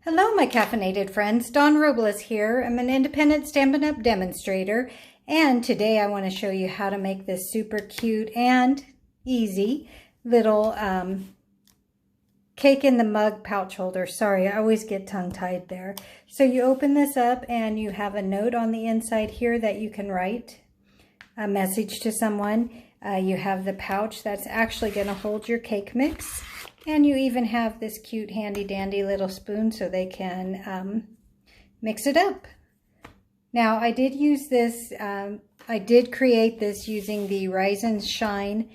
Hello, my caffeinated friends. Dawn Robles here. I'm an independent Stampin' Up! Demonstrator, and today I want to show you how to make this super cute and easy little cake in the mug pouch holder. Sorry, I always get tongue-tied there. So you open this up and you have a note on the inside here that you can write a message to someone. You have the pouch that's actually going to hold your cake mix. And you even have this cute handy dandy little spoon so they can mix it up. Now I did use this, I did create this using the Rise and Shine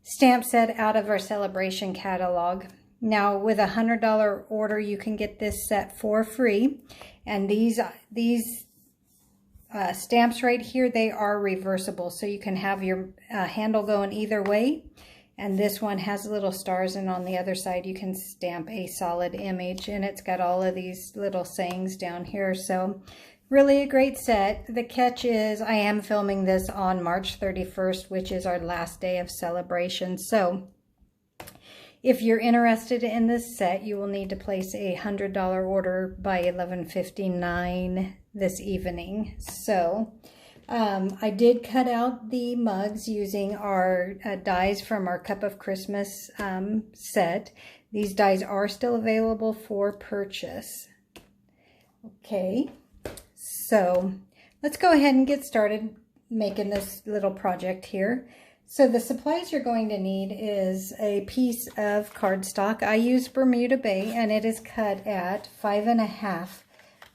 stamp set out of our celebration catalog. Now with a $100 order you can get this set for free. And these stamps right here, they are reversible. So you can have your handle going either way. And this one has little stars, and on the other side you can stamp a solid image, and it's got all of these little sayings down here. So really a great set. The catch is I am filming this on March 31st, which is our last day of celebration. So if you're interested in this set, you will need to place a $100 order by 11:59 this evening. So I did cut out the mugs using our dies from our Cup of Christmas set. These dies are still available for purchase. Okay, so let's go ahead and get started making this little project here. So the supplies you're going to need is a piece of cardstock. I use Bermuda Bay, and it is cut at 5.5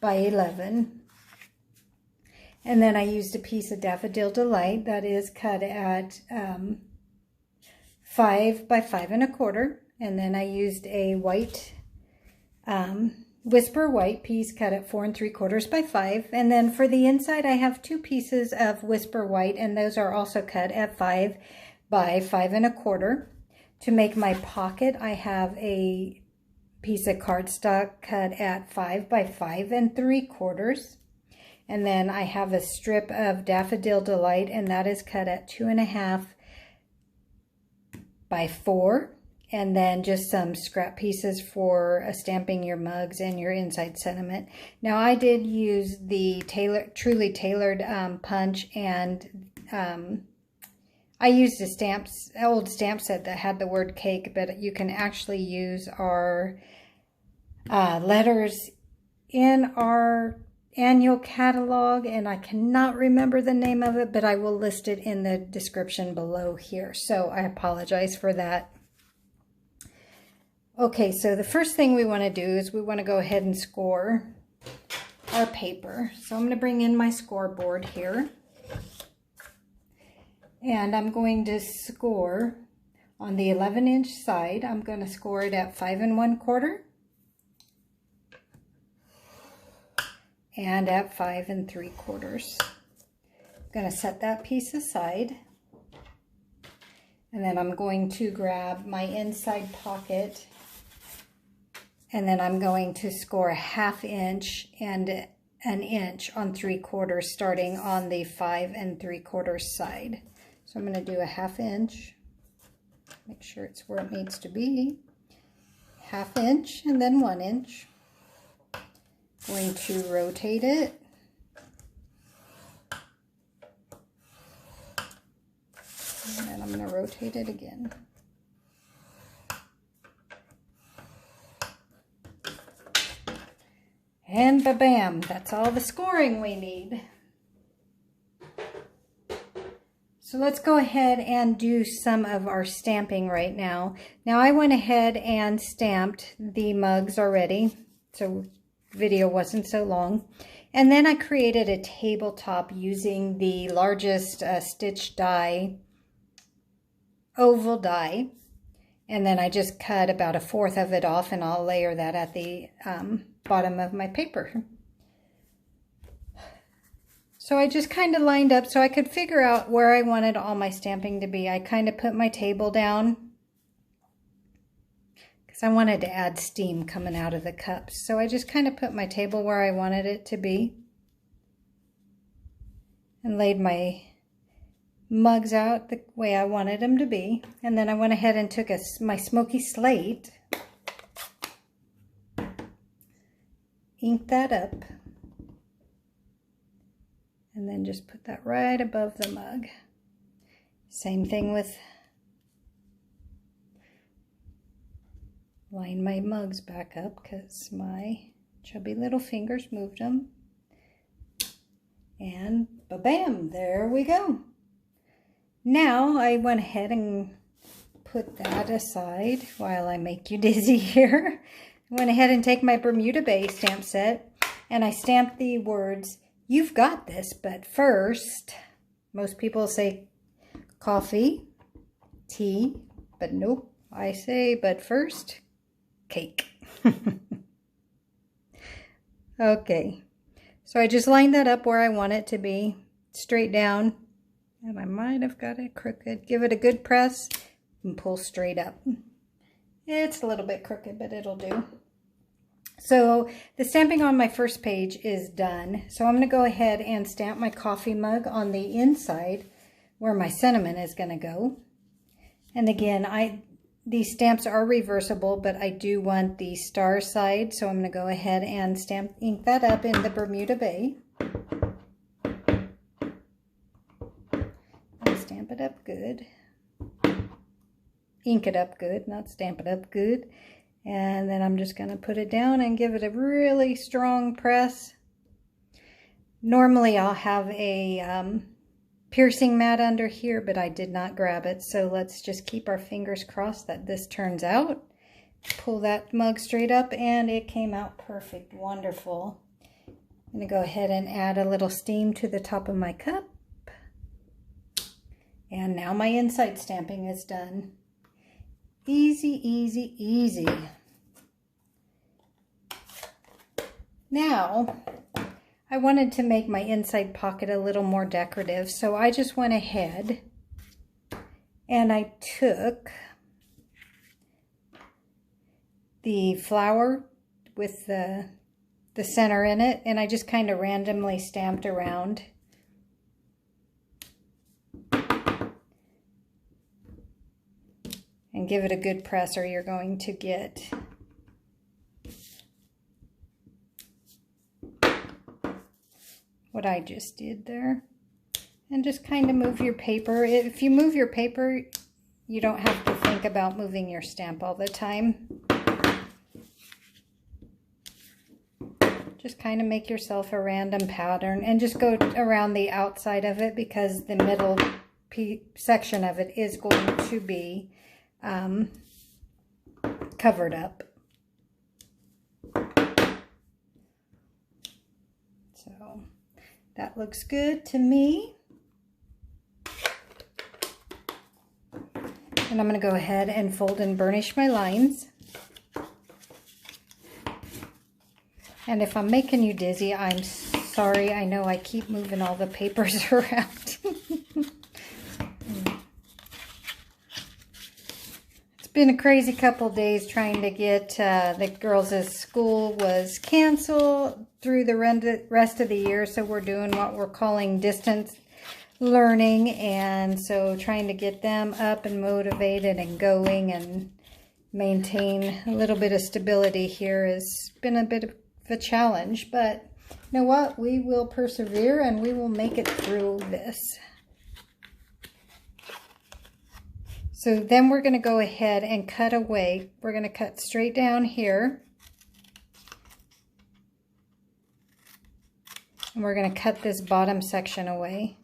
by 11. And then I used a piece of Daffodil Delight that is cut at 5 by 5.25. And then I used a white Whisper White piece cut at 4 3/4 by 5. And then for the inside, I have two pieces of Whisper White, and those are also cut at 5 by 5.25. To make my pocket, I have a piece of cardstock cut at 5 by 5 3/4. And then I have a strip of Daffodil Delight, and that is cut at 2.5 by 4. And then just some scrap pieces for stamping your mugs and your inside sentiment. Now I did use the Truly Tailored punch, and I used a old stamp set that had the word cake, but you can actually use our letters in our annual catalog, and I cannot remember the name of it, but I will list it in the description below here. So I apologize for that. Okay, so the first thing we want to do is we want to go ahead and score our paper. So I'm going to bring in my scoreboard here, and I'm going to score on the 11-inch side. I'm going to score it at 5 1/4. And at 5 3/4. I'm going to set that piece aside. And then I'm going to grab my inside pocket. And then I'm going to score a 1/2 inch and 1 inch on 3/4, starting on the 5 3/4 side. So I'm going to do a 1/2 inch. Make sure it's where it needs to be. 1/2 inch and then 1 inch. Going to rotate it, and then I'm going to rotate it again. And ba-bam, that's all the scoring we need. So let's go ahead and do some of our stamping right now. Now I went ahead and stamped the mugs already, so video wasn't so long. And then I created a tabletop using the largest stitch die, oval die. And then I just cut about 1/4 of it off, and I'll layer that at the bottom of my paper. So I just kind of lined up so I could figure out where I wanted all my stamping to be. I kind of put my table down, I wanted to add steam coming out of the cups. So I just kind of put my table where I wanted it to be and laid my mugs out the way I wanted them to be. And then I went ahead and took my smoky slate ink that up. And then just put that right above the mug. Same thing with, line my mugs back up because my chubby little fingers moved them. And ba-bam, there we go. Now I went ahead and put that aside while I make you dizzy here. I went ahead and take my Bermuda Bay stamp set and I stamped the words, "You've got this, but first," most people say coffee, tea, but nope, I say, but first, cake. Okay, so I just lined that up where I want it to be, straight down, and I might have got it crooked. Give it a good press and pull straight up. It's a little bit crooked, but it'll do. So the stamping on my first page is done. So I'm going to go ahead and stamp my coffee mug on the inside where my sentiment is going to go. And again, these stamps are reversible, but I do want the star side. So I'm going to go ahead and ink that up in the Bermuda Bay. And stamp it up good. Ink it up good, not stamp it up good. And then I'm just going to put it down and give it a really strong press. Normally I'll have a piercing mat under here, but I did not grab it. So let's just keep our fingers crossed that this turns out. Pull that mug straight up and it came out perfect. Wonderful. I'm going to go ahead and add a little steam to the top of my cup. And now my inside stamping is done. Easy, easy, easy. Now, I wanted to make my inside pocket a little more decorative, so I just went ahead and I took the flower with the center in it, and I just kind of randomly stamped around. And give it a good press or you're going to get what I just did there. And just kind of move your paper. If you move your paper, you don't have to think about moving your stamp all the time. Just kind of make yourself a random pattern and just go around the outside of it because the middle section of it is going to be covered up. So that looks good to me. And I'm going to go ahead and fold and burnish my lines. And if I'm making you dizzy, I'm sorry. I know I keep moving all the papers around. Been a crazy couple days trying to get the girls' school was canceled through the rest of the year, so we're doing what we're calling distance learning, and so trying to get them up and motivated and going and maintain a little bit of stability here has been a bit of a challenge, but you know what, we will persevere and we will make it through this. So then we're going to go ahead and cut away. We're going to cut straight down here. And we're going to cut this bottom section away.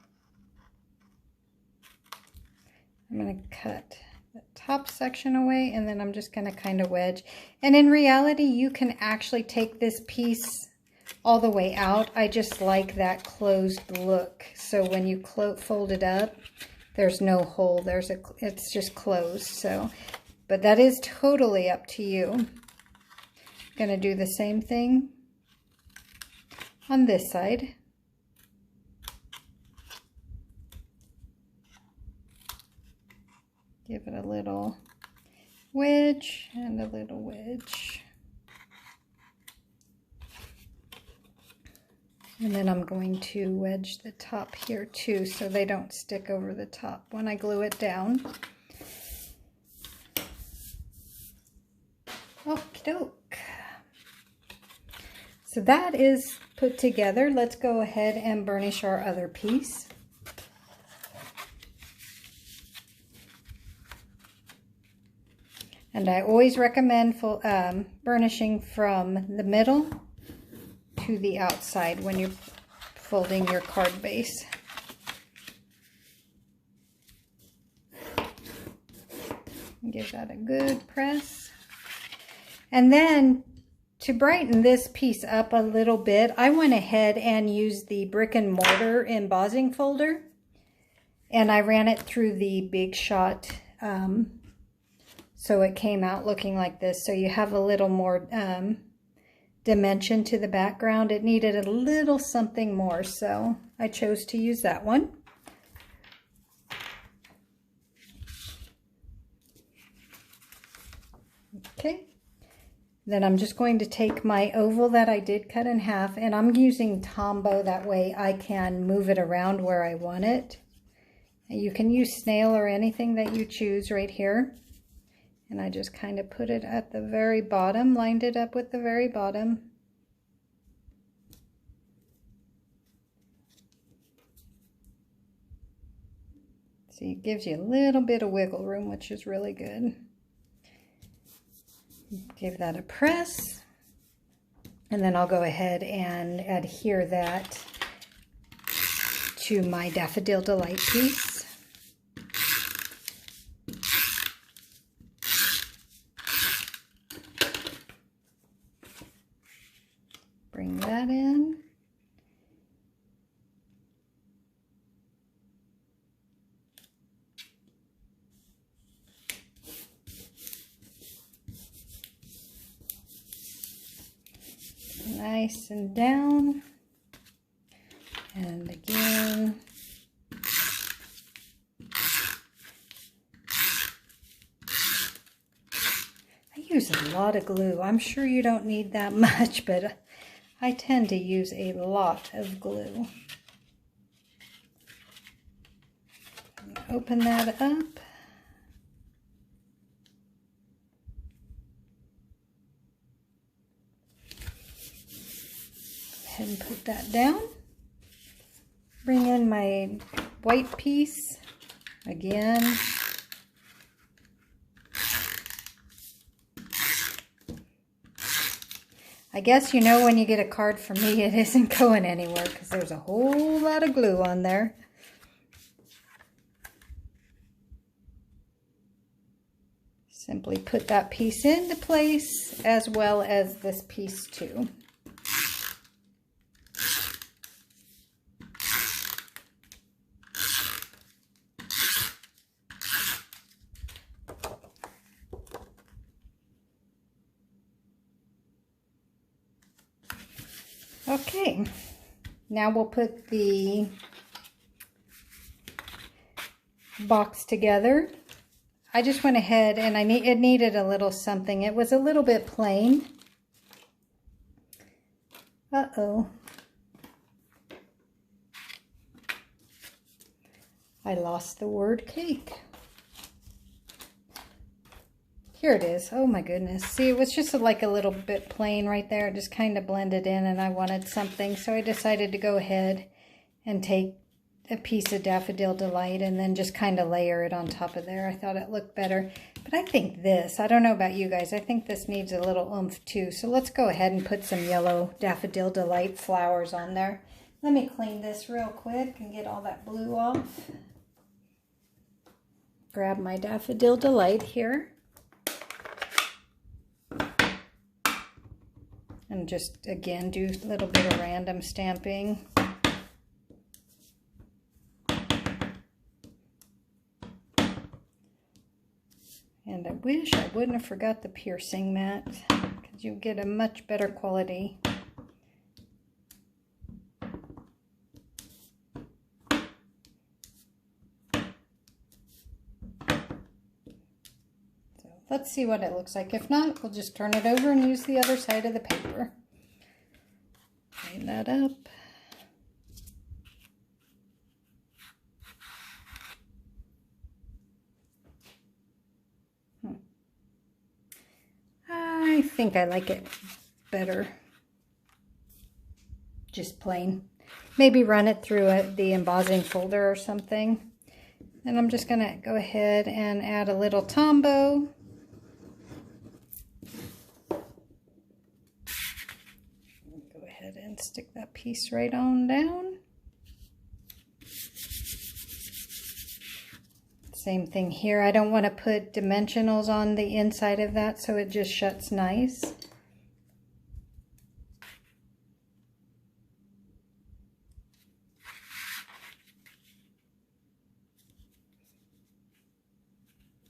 I'm going to cut the top section away, and then I'm just going to kind of wedge. And in reality, you can actually take this piece all the way out. I just like that closed look. So when you fold it up, there's no hole. It's just closed. So, but that is totally up to you. Going to do the same thing on this side. Give it a little wedge and a little wedge. And then I'm going to wedge the top here too so they don't stick over the top when I glue it down. Okie doke. So that is put together. Let's go ahead and burnish our other piece. And I always recommend burnishing from the middle to the outside when you're folding your card base. Give that a good press. And then to brighten this piece up a little bit, I went ahead and used the Brick and Mortar embossing folder. And I ran it through the Big Shot so it came out looking like this. So you have a little more dimension to the background. It needed a little something more, so I chose to use that one. Okay, then I'm just going to take my oval that I did cut in half, and I'm using Tombow, that way I can move it around where I want it. You can use snail or anything that you choose right here. And I just kind of put it at the very bottom, lined it up with the very bottom. See, it gives you a little bit of wiggle room, which is really good. Give that a press. And then I'll go ahead and adhere that to my Daffodil Delight piece. Bring that in. Nice and down. And again. I use a lot of glue. I'm sure you don't need that much, but I tend to use a lot of glue. Open that up. Go ahead and put that down. Bring in my white piece again. I guess you know when you get a card from me, it isn't going anywhere because there's a whole lot of glue on there. Simply put that piece into place as well as this piece too. Okay, now we'll put the box together. I just went ahead and it needed a little something. It was a little bit plain. Uh-oh. I lost the word cake. Here it is. Oh my goodness. See, it was just like a little bit plain right there. It just kind of blended in and I wanted something. So I decided to go ahead and take a piece of Daffodil Delight and then just kind of layer it on top of there. I thought it looked better. But I think this, I don't know about you guys, I think this needs a little oomph too. So let's go ahead and put some yellow Daffodil Delight flowers on there. Let me clean this real quick and get all that blue off. Grab my Daffodil Delight here. And just, again, do a little bit of random stamping. And I wish I wouldn't have forgot the piercing mat, because you get a much better quality. Let's see what it looks like. If not, we'll just turn it over and use the other side of the paper. Clean that up. I think I like it better. just plain. Maybe run it through the embossing folder or something. And I'm just going to go ahead and add a little Tombow. Go ahead and stick that piece right on down. Same thing here. I don't want to put dimensionals on the inside of that so it just shuts nice.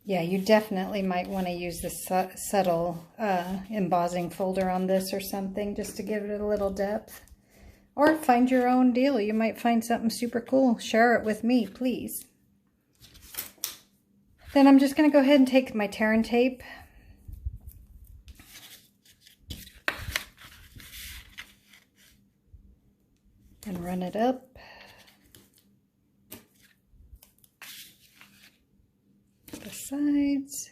Yeah, you definitely might want to use the subtle embossing folder on this or something just to give it a little depth. Or find your own deal. You might find something super cool. Share it with me, please. Then I'm just going to go ahead and take my tear and tape. And run it up. The sides.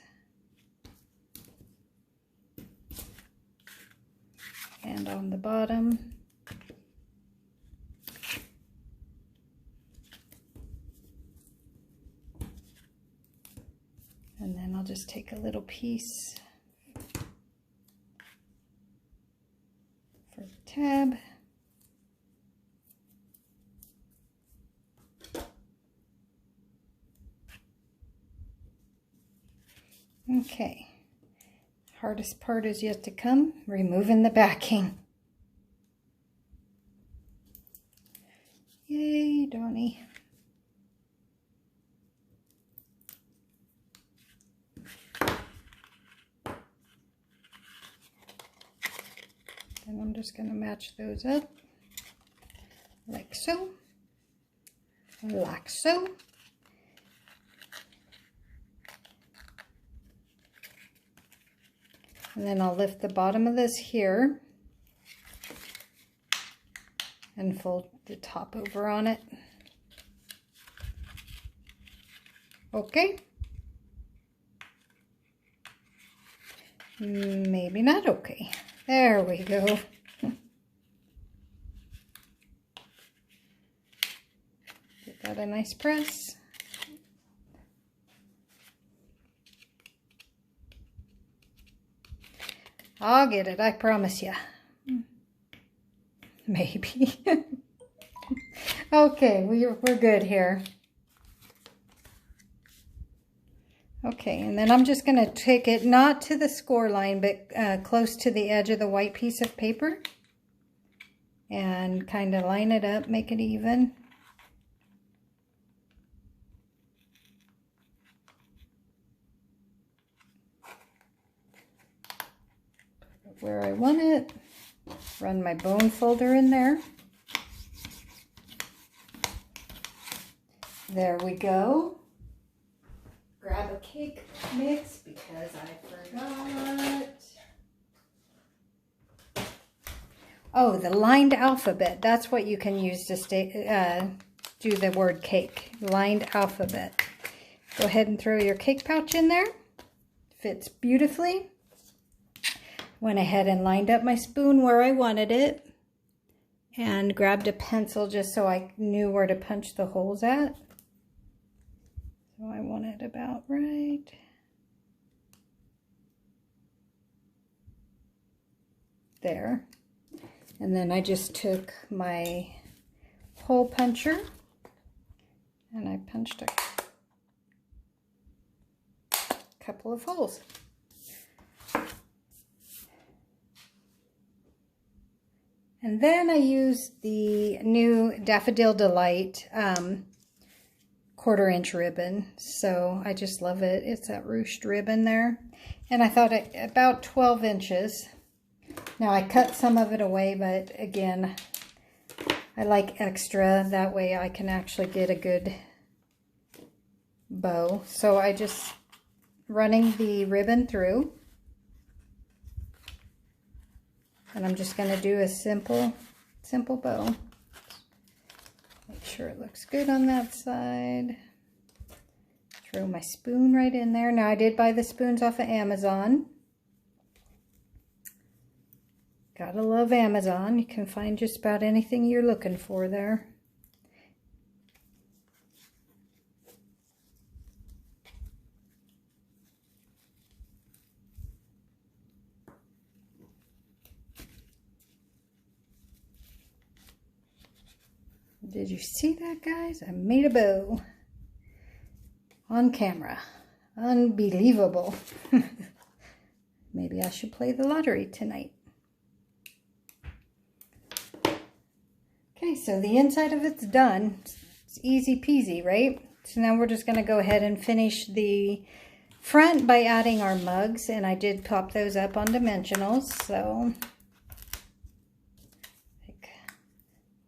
And on the bottom. And then I'll just take a little piece for the tab. Okay, hardest part is yet to come, removing the backing. Yay, Donnie. Then I'm just going to match those up, like so, like so. And then I'll lift the bottom of this here and fold the top over on it. Okay. Maybe not okay. There we go. Give that a nice press. I'll get it, I promise you. Maybe. Okay, we're good here. Okay, and then I'm just going to take it not to the score line, but close to the edge of the white piece of paper. And kind of line it up, make it even. Where I want it, run my bone folder in there. There we go. Grab a cake mix because I forgot. Oh, the lined alphabet. That's what you can use to do the word cake. Lined alphabet. Go ahead and throw your cake pouch in there. Fits beautifully. Went ahead and lined up my spoon where I wanted it and grabbed a pencil just so I knew where to punch the holes at. So I want it about right there. And then I just took my hole puncher and I punched a couple of holes. And then I used the new Daffodil Delight 1/4" ribbon. So I just love it. It's that ruched ribbon there. And I thought it about 12 inches. Now I cut some of it away, but again, I like extra. That way I can actually get a good bow. So I just running the ribbon through. And I'm just going to do a simple bow. Make sure it looks good on that side. Throw my spoon right in there. Now I did buy the spoons off of Amazon. Gotta love Amazon. You can find just about anything you're looking for there. Did you see that, guys? I made a bow on camera. Unbelievable. Maybe I should play the lottery tonight. Okay, so the inside of it's done. It's easy peasy, right? So now we're just going to go ahead and finish the front by adding our mugs, and I did pop those up on dimensionals. So, like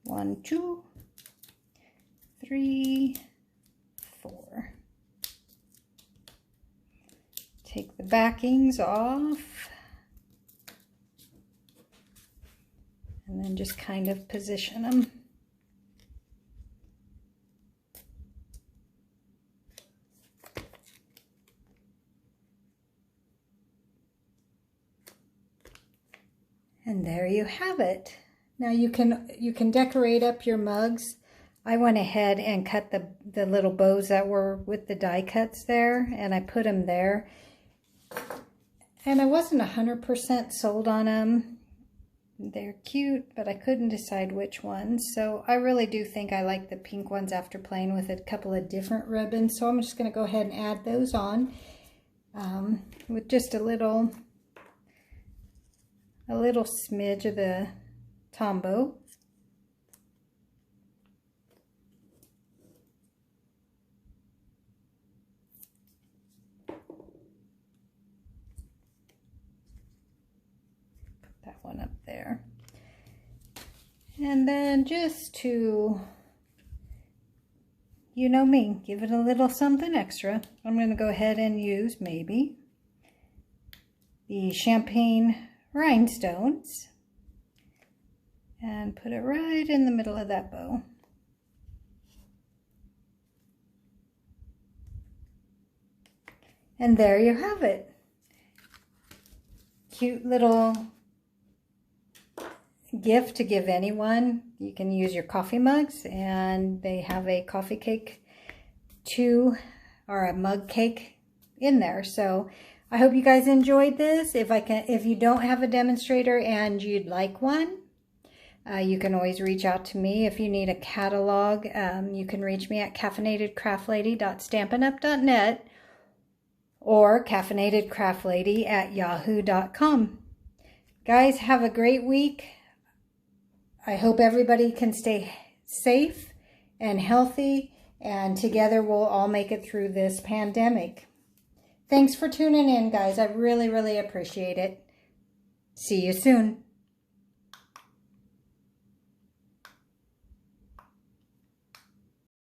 1, 2, 3, 4. Take the backings off. And then just kind of position them. And there you have it. Now you can decorate up your mugs. I went ahead and cut the little bows that were with the die cuts there, and I put them there. And I wasn't 100% sold on them. They're cute, but I couldn't decide which ones. So I really do think I like the pink ones after playing with a couple of different ribbons. So I'm just going to go ahead and add those on with just a little smidge of the Tombow. That one up there. And then just to, you know me, give it a little something extra, I'm going to go ahead and use maybe the champagne rhinestones and put it right in the middle of that bow. And there you have it. Cute little gift to give anyone. You can use your coffee mugs, and they have a coffee cake or a mug cake in there. So I hope you guys enjoyed this. If you don't have a demonstrator and you'd like one, you can always reach out to me. If you need a catalog, you can reach me at caffeinatedcraftlady.stampinup.net or caffeinatedcraftlady@yahoo.com. Guys, have a great week. I hope everybody can stay safe and healthy, and together we'll all make it through this pandemic. Thanks for tuning in, guys. I really, really appreciate it. See you soon.